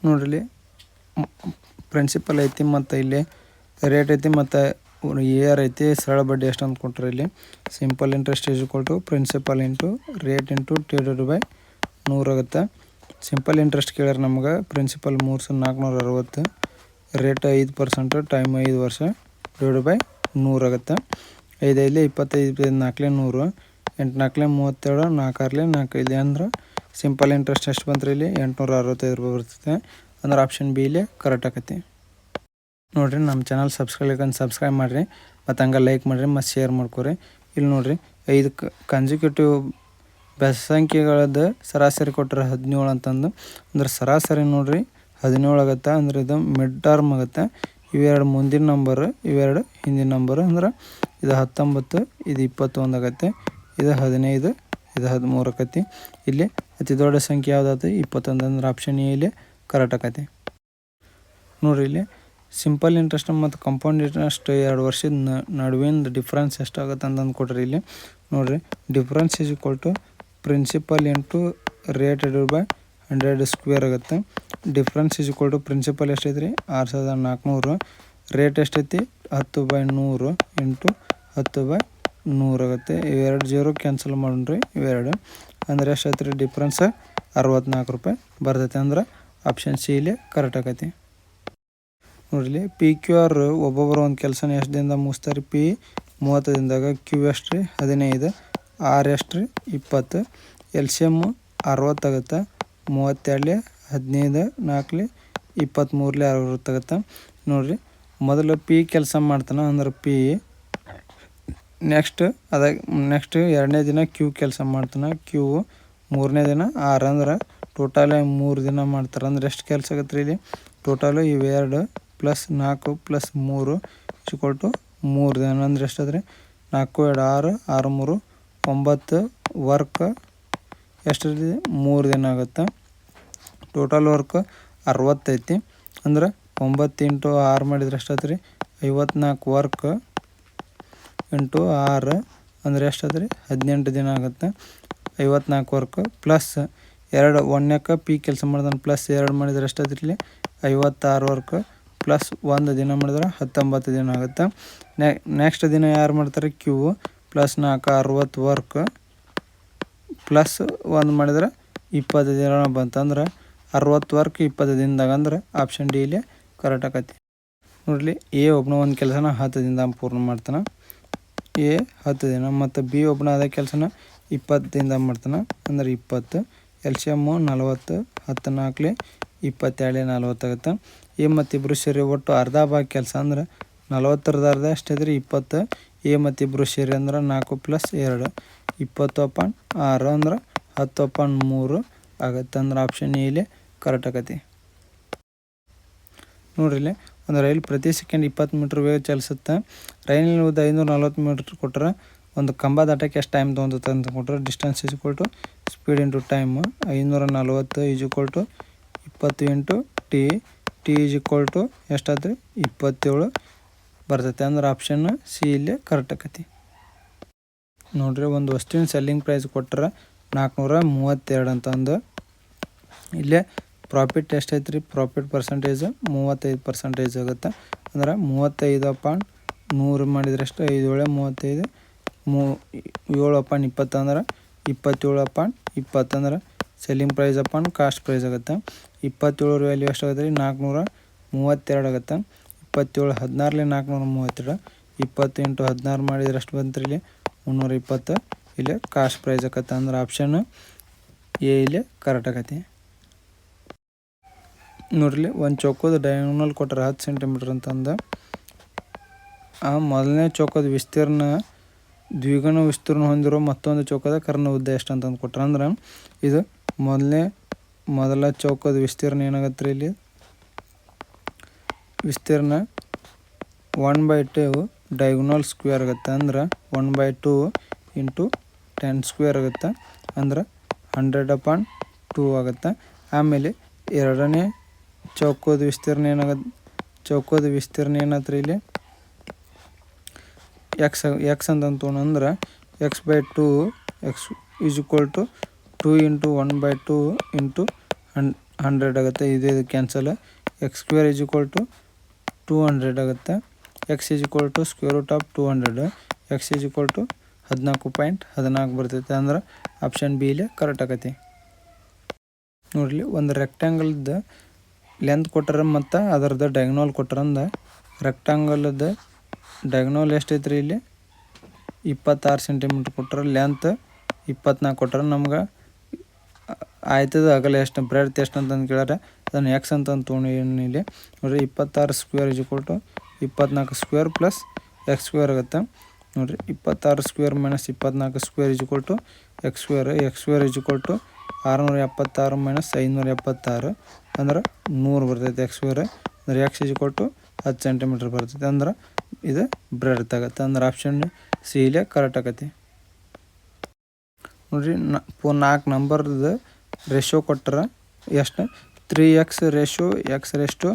ನೋಡ್ರಿ ಪ್ರಿನ್ಸಿಪಲ್ ಐತಿ ಮತ್ತು ಇಲ್ಲಿ ರೇಟ್ ಐತಿ ಮತ್ತು AR ಐತಿ. ಸರಳ ಬಡ್ಡಿ ಎಷ್ಟು ಅಂತ ಕೊಟ್ಟರೆ ಇಲ್ಲಿ simple interest is equal to principal into rate into divided by 100 ಆಗುತ್ತೆ. ಸಿಂಪಲ್ ಇಂಟ್ರೆಸ್ಟ್ ಕೇಳ್ಯಾರ ನಮ್ಗೆ. ಪ್ರಿನ್ಸಿಪಲ್ 3460, ರೇಟ್ 5%, ಟೈಮ್ 5 ವರ್ಷ, ಡಿವೈಡ್ ಬೈ 100 ಆಗುತ್ತೆ. 5 5 25, 4 100, 8 4 37, 4 6 4 ಅಂದ್ರೆ ಸಿಂಪಲ್ ಇಂಟ್ರೆಸ್ಟ್ ಎಷ್ಟು ಬಂತ್ರಿ ಇಲ್ಲಿ 865 ರೂಪಾಯಿ ಬರ್ತದೆ. ಅಂದ್ರೆ ಆಪ್ಷನ್ ಬಿ ಇಲ್ಲಿ ಕರೆಕ್ಟ್ ಆಕತಿ. ನೋಡಿರಿ ನಮ್ಮ ಚಾನಲ್ ಸಬ್ಸ್ಕ್ರೈಬ್ ಮಾಡಿರಿ ಮತ್ತು ಹಂಗೆ ಲೈಕ್ ಮಾಡಿರಿ ಮತ್ತು ಶೇರ್ ಮಾಡ್ಕೊರಿ. ಇಲ್ಲಿ ನೋಡಿರಿ 5 ಕನ್ಸಿಕ್ಯೂಟಿವ್ ಬೆಸ ಸಂಖ್ಯೆಗಳದ್ದು ಸರಾಸರಿ ಕೊಟ್ಟರೆ 17 ಅಂತಂದು. ಅಂದ್ರೆ ಸರಾಸರಿ ನೋಡಿರಿ 17 ಆಗುತ್ತೆ. ಅಂದ್ರೆ ಇದು ಮಿಡ್ ಟರ್ಮ್ ಆಗುತ್ತೆ. ಇವೆರಡು ಮುಂದಿನ ನಂಬರು, ಇವೆರಡು ಹಿಂದಿನ ನಂಬರು. ಅಂದ್ರೆ ಇದು 19, ಇದು 21 ಆಗುತ್ತೆ. ಇದು 15, ಇದು 13 ಆಕತಿ. ಇಲ್ಲಿ ಅತಿ ದೊಡ್ಡ ಸಂಖ್ಯೆ ಯಾವುದಾಯ್ತು 21. ಅಂದ್ರೆ ಆಪ್ಷನ್ ಎ ಇಲ್ಲಿ ಕರೆಕ್ಟ್ ಆಕತಿ. ನೋಡಿರಿ ಇಲ್ಲಿ ಸಿಂಪಲ್ ಇಂಟ್ರೆಸ್ಟ್ ಮತ್ತು ಕಂಪೌಂಡ್ ಇಂಟ್ರೆಸ್ಟ್ 2 ವರ್ಷದ ನಡುವಿನ ಡಿಫ್ರೆನ್ಸ್ ಎಷ್ಟಾಗುತ್ತೆ ಅಂತಂದು ಕೊಡ್ರಿ. ಇಲ್ಲಿ ನೋಡಿರಿ difference is equal to principal into rate divided by 100 square ಆಗುತ್ತೆ. Difference is equal to principal ಎಷ್ಟೈತೆ ರೀ 6400, ರೇಟ್ ಎಷ್ಟೈತಿ 10/100 ಇಂಟು 10/100 ಆಗುತ್ತೆ. ಇವೆರಡು 0 ಕ್ಯಾನ್ಸಲ್ ಮಾಡೋಣ್ರಿ ಇವೆರಡು. ಅಂದ್ರೆ ಎಷ್ಟೈತೆ ರೀ ಡಿಫ್ರೆನ್ಸ್ 64 ರೂಪಾಯಿ ಬರ್ತೈತೆ. ಅಂದ್ರೆ ಆಪ್ಷನ್ ಸಿ ಇಲ್ಲಿ ಕರೆಕ್ಟ್ ಆಕೈತಿ. ನೋಡಿರಿ PQR ಒಬ್ಬೊಬ್ಬರು ಒಂದು ಕೆಲಸನ ಎಷ್ಟು ದಿನದಾಗ ಮುಗಿಸ್ತಾರೆ. P 30 ದಿನದಾಗ, Q ಎಷ್ಟು ರೀ 15, R ಎಷ್ಟು ರೀ 20, LCM 60 ಆಗುತ್ತೆ. 32 15 4 23 60 ಆಗುತ್ತೆ. ನೋಡಿರಿ ಮೊದಲು P ಕೆಲಸ ಮಾಡ್ತಾನೆ. ಅಂದ್ರೆ P ನೆಕ್ಸ್ಟ್ ಎರಡನೇ ದಿನ Q ಕೆಲಸ ಮಾಡ್ತಾನೆ. Q ಮೂರನೇ ದಿನ R. ಅಂದ್ರೆ ಟೋಟಲ್ 3 ದಿನ ಮಾಡ್ತಾರೆ. ಅಂದ್ರೆ ಎಷ್ಟು ಕೆಲಸ ಆಗುತ್ತೆ ರೀ ಇಲ್ಲಿ ಟೋಟಲು ಇವೆರಡು ಪ್ಲಸ್ 4 ಪ್ಲಸ್ 3 ಈಕ್ವಲ್ ಟು 3 ದಿನ. ಅಂದ್ರೆ ಎಷ್ಟಾದ್ರೆ 4 2 6 6 3 9 ವರ್ಕ್ ಎಷ್ಟು 3 ದಿನ ಆಗುತ್ತೆ. ಟೋಟಲ್ ವರ್ಕ್ 60 ಐತಿ. ಅಂದ್ರೆ 9 ಇಂಟು 6 ಮಾಡಿದ್ರೆ ಎಷ್ಟಾಯ್ತು ರೀ 54 ವರ್ಕ್ ಇಂಟು 6 ಅಂದರೆ ಎಷ್ಟಾಯ್ತು ರೀ 18 ದಿನ ಆಗುತ್ತೆ. 54 ವರ್ಕ್ ಪ್ಲಸ್ 2 ಒಂದಕ್ಕೆ P ಕೆಲಸ ಮಾಡಿದ್ರೆ ಪ್ಲಸ್ 2 ಮಾಡಿದ್ರೆ ಎಷ್ಟಾಯ್ತು ಇಲ್ಲಿ 56 ವರ್ಕ್ ಪ್ಲಸ್ 1 ದಿನ ಮಾಡಿದ್ರೆ 19 ದಿನ ಆಗುತ್ತೆ. ನೆಕ್ಸ್ಟ್ ದಿನ ಯಾರು ಮಾಡ್ತಾರೆ Q ಪ್ಲಸ್ 4 60 ವರ್ಕ್ ಪ್ಲಸ್ 1 ಮಾಡಿದ್ರೆ 20 ದಿನ ಬಂತಂದ್ರೆ 60 ವರ್ಕ್ 20 ದಿನದಾಗ. ಅಂದ್ರೆ ಆಪ್ಷನ್ ಡಿ ಇಲ್ಲಿ ಕರೆಕ್ಟ್ ಆಕತಿ. ನೋಡಲಿ A ಒಬ್ಬನ ಒಂದು ಕೆಲಸನ 10 ದಿನದಾಗ ಪೂರ್ಣ ಮಾಡ್ತಾನೆ. A 10 ದಿನ ಮತ್ತು B ಒಬ್ಬನ ಅದೇ ಕೆಲಸನ 20 ದಿನದಾಗ ಮಾಡ್ತಾನೆ. ಅಂದ್ರೆ 20. LCM 40, 10 4 22 40 ಆಗುತ್ತೆ. A ಮತ್ತು ಇಬ್ಬರು ಸೇರಿ ಒಟ್ಟು ಅರ್ಧ ಭಾಗ ಕೆಲಸ. ಅಂದ್ರೆ 40 ಅರ್ಧ ಎಷ್ಟಿದ್ರಿ 20. A ಮತ್ತು ಇಬ್ಬರು ಸೇರಿ ಅಂದ್ರೆ 4 ಪ್ಲಸ್ 2 20/6 ಅಂದ್ರೆ 10/3 ಆಗುತ್ತೆ. ಅಂದ್ರೆ ಆಪ್ಷನ್ ಎ ಇಲ್ಲಿ ಕರೆಕ್ಟ್ ಆಕತಿ. ನೋಡ್ರಿ ಇಲ್ಲಿ ಒಂದು ರೈಲು ಪ್ರತಿ ಸೆಕೆಂಡ್ 20 ಮೀಟ್ರ್ ವೇಗ ಚಲಿಸುತ್ತೆ. ರೈಲಿನ ಉದ್ದ 540 ಮೀಟ್ರ್ ಕೊಟ್ಟರೆ ಒಂದು ಕಂಬ ದಾಟಕ್ಕೆ ಎಷ್ಟು ಟೈಮ್ ತೊಗೊಂತೈತೆ ಅಂತ ಕೊಟ್ಟರೆ distance is equal to speed into time 540 is equal to 20 into T is equal to ಎಷ್ಟಾದ್ರಿ 27 ಬರ್ತೈತೆ. ಅಂದ್ರೆ ಆಪ್ಷನ್ ಸಿ ಇಲ್ಲಿ ಕರೆಕ್ಟ್ ಆಕತಿ. ನೋಡ್ರಿ ಒಂದು ವಸ್ತುವಿನ ಸೆಲ್ಲಿಂಗ್ ಪ್ರೈಸ್ ಕೊಟ್ಟರೆ 432 ಅಂತಂದು. ಇಲ್ಲೇ ಪ್ರಾಫಿಟ್ ಎಷ್ಟೈತೆ ರೀ ಪ್ರಾಫಿಟ್ ಪರ್ಸೆಂಟೇಜ್ 35% ಆಗುತ್ತೆ. ಅಂದ್ರೆ 35/100 ಮಾಡಿದ್ರೆ ಎಷ್ಟು 5 7 35 7/20 ಅಂದ್ರೆ 27/20 ಅಂದ್ರೆ selling price upon cost price ಆಗುತ್ತೆ. 27 ವ್ಯಾಲ್ಯೂ ಎಷ್ಟಾಗುತ್ತೆ ರೀ 432 ಆಗುತ್ತೆ. 27 16 432 20 ಇಂಟು 16 ಮಾಡಿದ್ರೆ ಎಷ್ಟು ಬಂತು ಇಲ್ಲಿ 320. ಇಲ್ಲಿ ಕಾಸ್ಟ್ ಪ್ರೈಸ್ ಆಕತ್ತೆ. ಅಂದ್ರೆ ಆಪ್ಷನ್ ಎ ಇಲ್ಲಿ ಕರೆಕ್ಟ್ ಆಕತಿ. ನೋಡ್ರಿ ಒಂದು ಚೌಕದ ಡಯಾಗೋನಲ್ ಕೊಟ್ಟರೆ 10 ಸೆಂಟಿಮೀಟ್ರ್ ಅಂತಂದು. ಆ ಮೊದಲನೇ ಚೌಕದ ವಿಸ್ತೀರ್ಣ ದ್ವಿಗುಣ ವಿಸ್ತೀರ್ಣ ಹೊಂದಿರೋ ಮತ್ತೊಂದು ಚೌಕದ ಕರ್ಣ ಉದ್ದ ಎಷ್ಟು ಅಂತಂದು ಕೊಟ್ರೆ ಅಂದ್ರೆ ಇದು ಮೊದಲ ಚೌಕದ ವಿಸ್ತೀರ್ಣ ಏನಾಗುತ್ತೆ ರೀ ಇಲ್ಲಿ ವಿಸ್ತೀರ್ಣ 1/2 ಡಯಾಗೋನಲ್ ಸ್ಕ್ವೇರ್ ಆಗುತ್ತೆ. ಅಂದ್ರೆ 1/2 ಇಂಟು 10 ಸ್ಕ್ವೇರ್ ಆಗುತ್ತೆ. ಅಂದ್ರೆ 100/2 ಆಗುತ್ತೆ. ಆಮೇಲೆ ಎರಡನೇ ಚೌಕದ ವಿಸ್ತೀರ್ಣ ಏನಾಗುತ್ತೆ ರೀ ಇಲ್ಲಿ ಎಕ್ಸ್ ಅಂತ ತೊಗೊಂಡ್ರೆ x/2 x is equal to 2 into 1/2 into 100 ಆಗುತ್ತೆ. ಇದು cancel. X square is equal to 200 ಆಗುತ್ತೆ. X is equal to square root of 200. X is equal to 14.14 ಬರ್ತೈತೆ. ಅಂದ್ರೆ ಆಪ್ಷನ್ ಬಿ ಇಲ್ಲೇ ಕರೆಕ್ಟ್ ಆಗೈತಿ. ನೋಡಲಿ, ಒಂದು ರೆಕ್ಟ್ಯಾಂಗಲ್ದು ಲೆಂತ್ ಕೊಟ್ಟಾರ ಮತ್ತು ಅದರದ್ದು ಡಯಾಗ್ನಲ್ ಕೊಟ್ಟಾರಂದ ರೆಕ್ಟ್ಯಾಂಗಲ್ದು ಡಯಾಗ್ನಲ್ ಎಷ್ಟೈತೆ ರೀ ಇಲ್ಲಿ 26 ಸೆಂಟಿಮೀಟ್ರ್ ಕೊಟ್ಟಾರ. ಲೆಂತ್ 24 ಕೊಟ್ಟಾರ. ನಮ್ಗೆ ಆಯ್ತದ ಅಗಲ ಎಷ್ಟು ಬ್ರೆಡ್ತ್ ಎಷ್ಟು ಅಂತಂದು ಕೇಳ್ಯಾರ. ಅದನ್ನು ಎಕ್ಸ್ ಅಂತಂದು ತೊಗೊಂಡು ಇಲ್ಲಿ ನೋಡಿರಿ 26 square is equal to 24 square plus X square ಆಗುತ್ತೆ. ನೋಡಿರಿ 26 square minus 24 square is equal to X square. X square is equal to 676 minus 576 ಅಂದ್ರೆ 100 ಬರ್ತೈತೆ ಎಕ್ಸ್ ಸ್ಕ್ವೇರ್. ಅಂದ್ರೆ X is equal to 10 centimetre ಬರ್ತೈತೆ. ಅಂದ್ರೆ ಇದು ಬ್ರೆಡ್ತ್ ಆಗುತ್ತೆ. ಅಂದ್ರೆ ಆಪ್ಷನ್ ಸಿ ಇಲ್ಲೇ ಕರೆಕ್ಟ್ ಆಕತಿ. ನೋಡಿರಿ 4 ನಂಬರ್ದು ರೇಷೋ ಕೊಟ್ಟರೆ ಎಷ್ಟು 3x ratio X ರೇಷ್ಟು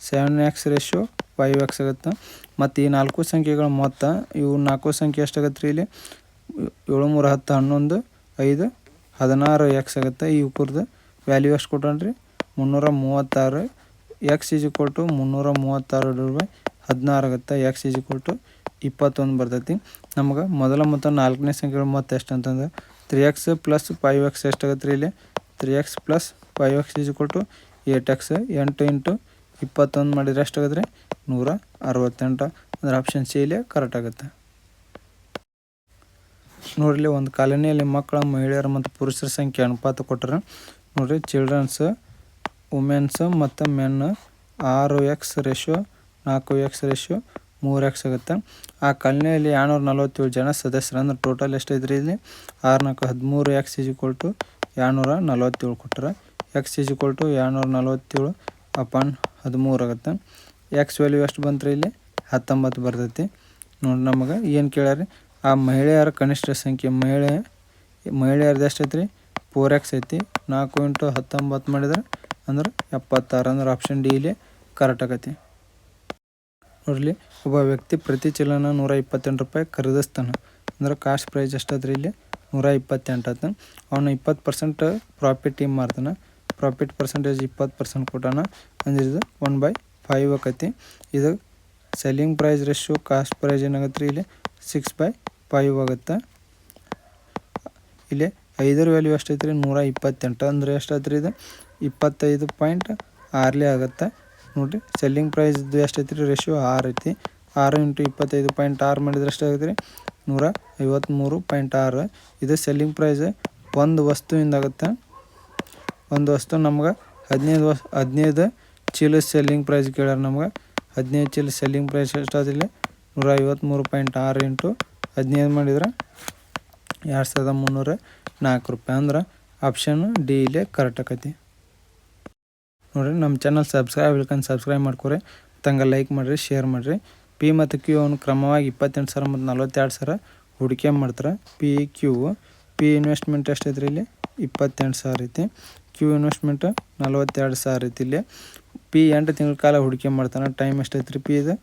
7x ratio 5x ಆಗುತ್ತೆ. ಮತ್ತು ಈ 4 ಸಂಖ್ಯೆಗಳ ಮೊತ್ತ ಇವು 4 ಸಂಖ್ಯೆ ಎಷ್ಟಾಗತ್ತೆ ರೀ ಇಲ್ಲಿ 7 3 10 11 5 16x ಆಗುತ್ತೆ. ಈ ಕುರ್ದು ವ್ಯಾಲ್ಯೂ ಎಷ್ಟು ಕೊಟ್ಟನ್ರಿ 336. ಎಕ್ಸ್ ಈಸ್ ಈಕ್ವಲ್ ಟು 336 16 ಆಗುತ್ತೆ. ಎಕ್ಸ್ ಈಸ್ ಈಕ್ವಲ್ ಟು 21 ಬರ್ತೈತಿ. ನಮ್ಗೆ ಮೊದಲ ಮತ್ತು 4ನೇ ಸಂಖ್ಯೆಗಳ ಮೊತ್ತ ಎಷ್ಟು ಅಂತಂದ್ರೆ 3x ಪ್ಲಸ್ 5x ಎಷ್ಟಾಗತ್ತೆ ರೀ ಇಲ್ಲಿ 3x plus 5x is equal to 8x. 8 into 21 ಮಾಡಿದರೆ ಎಷ್ಟಾಗತ್ತೆ ರೀ 168. ಅಂದ್ರೆ ಆಪ್ಷನ್ ಸಿ ಇಲ್ಲಿ ಕರೆಕ್ಟ್ ಆಗುತ್ತೆ. ನೋಡಿರಿ, ಒಂದು ಕಾಲೋನಿಯಲ್ಲಿ ಮಕ್ಕಳ, ಮಹಿಳೆಯರ ಮತ್ತು ಪುರುಷರ ಸಂಖ್ಯೆ ಅನುಪಾತ ಕೊಟ್ಟರೆ ನೋಡಿರಿ ಚಿಲ್ಡ್ರನ್ಸ್, ವುಮೆನ್ಸ್ ಮತ್ತು men 6x ratio 4x ratio 3x ಆಗುತ್ತೆ. ಆ ಕಾಲೋನಿಯಲ್ಲಿ 247 ಜನ ಸದಸ್ಯರು. ಅಂದ್ರೆ ಟೋಟಲ್ ಎಷ್ಟೈತೆ ರೀ ಇಲ್ಲಿ 6 4 13. ಎಕ್ಸ್ ಈಸ್ ಈಕ್ವಲ್ ಟು 247 ಕೊಟ್ಟರೆ X is equal to 247 upon 13 ಆಗುತ್ತೆ. ಎಕ್ಸ್ ವ್ಯಾಲ್ಯೂ ಎಷ್ಟು ಬಂತು ರೀ ಇಲ್ಲಿ 19 ಬರ್ತೈತಿ. ನೋಡಿ, ನಮಗೆ ಏನು ಕೇಳ್ಯಾರಿ ಆ ಮಹಿಳೆಯರ ಕನಿಷ್ಠ ಸಂಖ್ಯೆ ಮಹಿಳೆಯರದ್ದು ಎಷ್ಟೈತೆ ರೀ 4x ಐತಿ. 4 ಇಂಟು 19 ಮಾಡಿದ್ರೆ ಅಂದ್ರೆ 76. ಅಂದ್ರೆ ಆಪ್ಷನ್ ಡಿ ಇಲ್ಲಿ ಕರೆಕ್ಟ್ ಆಗೈತಿ. ನೋಡಲಿ, ಒಬ್ಬ ವ್ಯಕ್ತಿ ಪ್ರತಿ ಚೀಲನ 128 ರೂಪಾಯಿ ಖರೀದಿಸ್ತಾನೆ. ಅಂದ್ರೆ ಕಾಸ್ಟ್ ಪ್ರೈಸ್ ಎಷ್ಟಾದ್ರಿ ಇಲ್ಲಿ 128 ಆತ. ಅವನು 20% ಪ್ರಾಫಿಟ್ ಟೀಮ್ ಮಾಡ್ತಾನೆ. ಪ್ರಾಫಿಟ್ ಪರ್ಸೆಂಟೇಜ್ 20% ಕೊಟ್ಟಾನ. ಅಂದ್ರೆ ಇದು 1/5 ಆಕೈತಿ. ಇದು ಸೆಲ್ಲಿಂಗ್ ಪ್ರೈಸ್ ರೇಷು ಕಾಸ್ಟ್ ಪ್ರೈಸ್ ಏನಾಗತ್ತೆ ರೀ ಇಲ್ಲಿ 6/5 ಆಗುತ್ತೆ. ಇಲ್ಲಿ 5 ವ್ಯಾಲ್ಯೂ ಎಷ್ಟೈತೆ ರೀ 128. ಅಂದರೆ ಎಷ್ಟಾಯ್ತು ರೀ ಇದು 25.6 ಆಗುತ್ತೆ. ನೋಡಿರಿ, ಸೆಲ್ಲಿಂಗ್ ಪ್ರೈಸ್ದು ಎಷ್ಟೈತಿ ರೀ ರೇಷಿಯೋ 6 ಐತಿ. 6 ಇಂಟು 25.6 ಮಾಡಿದ್ರೆ ಎಷ್ಟಾಗುತ್ತೆ ರೀ 153.6. ಇದು ಸೆಲ್ಲಿಂಗ್ ಪ್ರೈಸ್ ಒಂದು ವಸ್ತುವಿಂದ ಆಗುತ್ತೆ. ಒಂದು ವಸ್ತು ನಮ್ಗೆ 15 ಚೀಲ ಸೆಲ್ಲಿಂಗ್ ಪ್ರೈಸ್ ಕೇಳ್ಯಾರ. ನಮ್ಗೆ 15 ಚೀಲ ಸೆಲ್ಲಿಂಗ್ ಪ್ರೈಸ್ ಎಷ್ಟಾದಿಲ್ಲ 153.6 ಇಂಟು 15 ಮಾಡಿದ್ರೆ 2304 ರೂಪಾಯಿ. ಅಂದ್ರೆ ಆಪ್ಷನ್ ಡಿ ಇಲ್ಲೇ ಕರೆಕ್ಟ್ ಆಕೈತಿ. ನೋಡಿರಿ, ನಮ್ಮ ಚಾನಲ್ ಸಬ್ಸ್ಕ್ರೈಬ್ ಮಾಡ್ಕೊರಿ. ತಂಗ ಲೈಕ್ ಮಾಡಿರಿ, ಶೇರ್ ಮಾಡಿರಿ. ಪಿ ಮತ್ತು ಕ್ಯೂ ಅವನು ಕ್ರಮವಾಗಿ 28,000 ಮತ್ತು 42,000 ಹೂಡಿಕೆ ಮಾಡ್ತಾರೆ. ಪಿ ಇನ್ವೆಸ್ಟ್ಮೆಂಟ್ ಎಷ್ಟೈತೆ ರೀ ಇಲ್ಲಿ 28,000 ಐತಿ. ಕ್ಯೂ ಇನ್ವೆಸ್ಟ್ಮೆಂಟ್ 42,000 ಐತಿ. ಇಲ್ಲಿ ಪಿ 8 ತಿಂಗಳ ಕಾಲ ಹೂಡಿಕೆ ಮಾಡ್ತಾನೆ. ಟೈಮ್ ಎಷ್ಟೈತೆ ರೀ ಪಿ ಇದು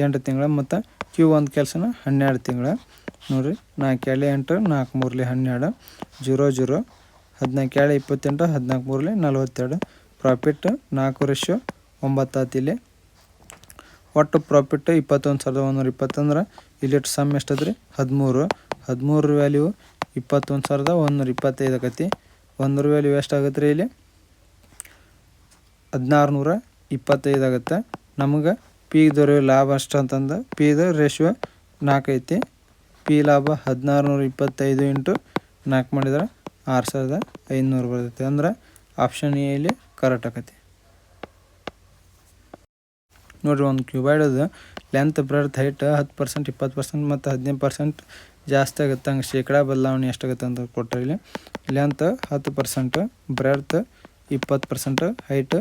8 ತಿಂಗಳು. ಮತ್ತು ಕ್ಯೂ ಒಂದು ಕೆಲಸನ 12 ತಿಂಗಳು. ನೋಡಿರಿ, 4 8 4 3 12 0 0 14 28 14 42. ಪ್ರಾಫಿಟ್ 4/9 ಆತು. ಇಲ್ಲಿ ಒಟ್ಟು ಪ್ರಾಫಿಟ್ 21,120. ಅಂದ್ರೆ ಇಲ್ಲಿ ಸಮ್ ಎಷ್ಟದ ರೀ 13 ವ್ಯಾಲ್ಯೂ 21,125 ಆಕೈತಿ. 1 ವ್ಯಾಲ್ಯೂ ಎಷ್ಟಾಗುತ್ತೆ ರೀ ಇಲ್ಲಿ 1625 ಆಗುತ್ತೆ. ನಮಗೆ ಪಿ ದೊರೆಯೋ ಲಾಭ ಅಷ್ಟು ಅಂತಂದು ಪಿದು ರೇಷಿಯೋ 4 ಐತಿ. ಪಿ ಲಾಭ 1625 ಇಂಟು 4 ಮಾಡಿದ್ರೆ 6500 ಬರ್ತೈತಿ. ಅಂದ್ರೆ ಆಪ್ಷನ್ ಎ ಇಲ್ಲಿ ಕರೆಕ್ಟ್ ಆಕೈತಿ. ನೋಡಿರಿ, ಒಂದು ಕ್ಯೂಬಾಯ್ಡದು ಲೆಂತ್ ಬ್ರೆಡ್ತ್ ಹೈಟ್ 10% 20% ಮತ್ತು 15% ಜಾಸ್ತಿ ಆಗುತ್ತೆ. ಹಂಗೆ ಶೇಕಡಾ ಬದಲಾವಣೆ ಎಷ್ಟಾಗುತ್ತೆ ಅಂತ ಕೊಟ್ಟರೆ ಇಲ್ಲಿ ಲೆಂತ್ 10%, ಬ್ರೆಡ್ತ್ 20%, ಹೈಟ್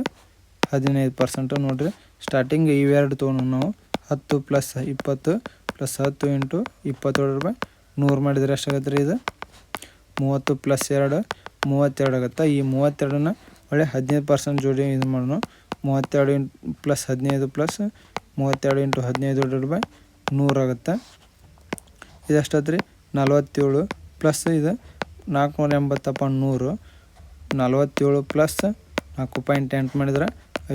15%. ನೋಡಿರಿ, ಸ್ಟಾರ್ಟಿಂಗ್ ಇವೆರಡು ತೊಗೊಂಡು ನಾವು 10 + 20 + 10 ಇಂಟು 27/100 ಮಾಡಿದರೆ ಎಷ್ಟಾಗತ್ತೆ ರೀ ಇದು 30 + 2 32 ಆಗುತ್ತೆ. ಈ 32ನ ಒಳ್ಳೆ 15% ಜೋಡಿ ಇದು ಮಾಡೋಣ. 32 + 15 + 32 ಇಂಟು 15 100 ಆಗುತ್ತೆ. ಇದು ಎಷ್ಟಾಯ್ತು ರೀ 47 ಪ್ಲಸ್ ಇದು 480/100 47 + 4.8 ಮಾಡಿದ್ರೆ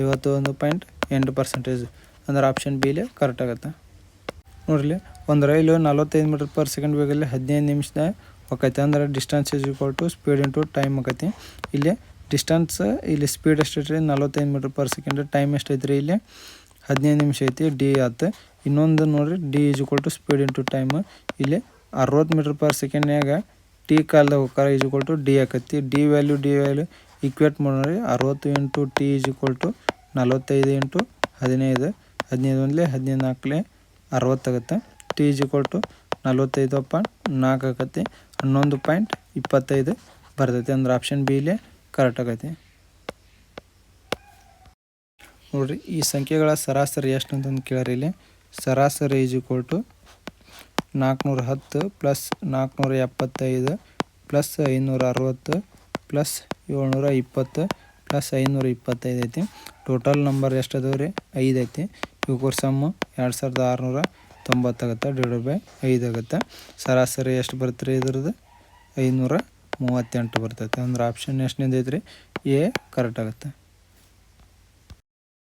51.8% ಅಂದ್ರೆ ಆಪ್ಷನ್ ಬಿಲಿ ಕರೆಕ್ಟ್ ಆಗುತ್ತೆ. ನೋಡ್ರಿ ಒಂದು ರೈಲು 45 ಮೀಟರ್ ಪರ್ ಸೆಕೆಂಡ್ ವೇಗದಲ್ಲಿ 15 ನಿಮಿಷದಾಗ ಹೋಗೈತೆ. ಅಂದ್ರೆ distance is equal to speed into time ಆಕೈತಿ. ಇಲ್ಲಿ ಡಿಸ್ಟೆನ್ಸ್ ಇಲ್ಲಿ ಸ್ಪೀಡ್ ಎಷ್ಟೈತ್ರಿ 45 ಮೀಟರ್ ಪರ್ ಸೆಕೆಂಡ್. ಟೈಮ್ ಎಷ್ಟೈತ್ರಿ ಇಲ್ಲಿ 15 ನಿಮಿಷ ಐತಿ. ಡಿ ಆಯ್ತು. ಇನ್ನೊಂದು ನೋಡಿರಿ D is equal to speed into time. ಇಲ್ಲಿ 60 ಮೀಟರ್ ಪರ್ ಸೆಕೆಂಡ್ನಾಗ ಟಿ ಕಾಲ್ದಾಗ ಹೋಗ್ತಾರೆ ಈಸ್ ಈಕ್ವಲ್ ಟು ಡಿ ಆಕೈತಿ. ಡಿ ವ್ಯಾಲ್ಯೂ ಈಕ್ವೇಟ್ ಮಾಡೋರಿ 60 into T is equal to 45 into 15 15 ಒಂದಲೇ 14 60 ಆಗುತ್ತೆ. ಟಿ ಈಸ್ ಈಕ್ವಲ್ ಟು 45.4 ಆಕೈತಿ. 11.25 ಬರ್ತೈತಿ. ಅಂದ್ರೆ ಆಪ್ಷನ್ ಬಿಲಿ ಕರೆಕ್ಟ್ ಆಗೈತಿ. ನೋಡಿರಿ ಈ ಸಂಖ್ಯೆಗಳ ಸರಾಸರಿ ಎಷ್ಟು ಅಂತಂದು ಕೇಳ್ಯಾರ. ಇಲ್ಲಿ ಸರಾಸರಿ is equal to 410 plus 475 plus 560 plus 720 plus 525 ಐತಿ. ಟೋಟಲ್ ನಂಬರ್ ಎಷ್ಟು ಅದಾವೆ ರೀ 5 ಐತಿ. ಇವ್ರ ಸಮ್ಮು 2690 ಆಗುತ್ತೆ. /5 ಆಗುತ್ತೆ. ಸರಾಸರಿ ಎಷ್ಟು ಬರುತ್ತೆ ರೀ ಇದ್ರದ್ದು 538 ಬರ್ತೈತೆ. ಅಂದ್ರೆ ಆಪ್ಷನ್ ಎಷ್ಟನೇದು ಐತ್ರಿ ಎ ಕರೆಕ್ಟ್ ಆಗುತ್ತೆ.